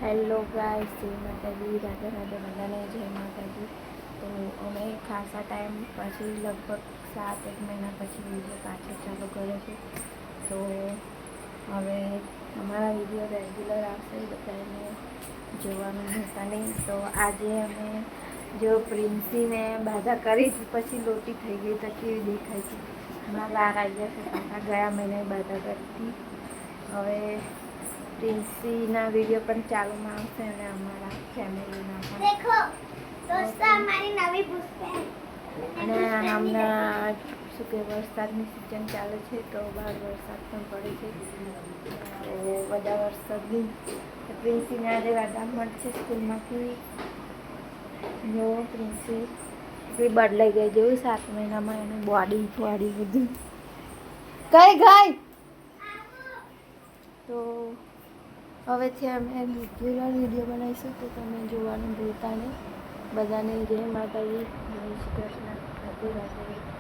Hello guys, જય માતાજી, રાધે રાધે, બધાને જય માતાજી. તો અમે ખાસા ટાઈમ પછી લગભગ 7-1 મહિના પછી વિડીયો પાછો ચાલુ કર્યો છે. તો હવે અમારા વિડીયો રેગ્યુલર આવશે, બધાને જોવાનું ભૂલતા નહીં. તો આજે અમે જો પ્રિન્સીને બાધા કરી પછી લોટી થઈ ગઈ તો કેવી દેખાય છે. હમણાં બહાર આવી ગયા છે, કાકા ગયા મહિને બાધા કરી હતી. હવે પ્રિન્સીના વિડીયો પણ ચાલુમાં આવશે અને અમારા ફેમિલીના પણ. દેખો દોસ્તો, અમારી નવી પુષ્પે અને હમણાં શું કે વરસાદની સિઝન ચાલે છે, તો બહાર વરસાદ પણ પડે છે. તો બધા વરસાદની પ્રિન્સીને આજે રજા મળશે સ્કૂલમાંથી. જો પ્રિન્સી બી બદલાઈ ગઈ, જેવું 7 મહિનામાં એનું બોડી બધું કઈ ગઈ. તો હવેથી અમે રેગ્યુલર વિડીયો બનાવીશું, તો તમે જોવાનું ભૂલતા નહીં. બધાને જય માતાજી, જય શ્રી કૃષ્ણ, રાધે રાધે.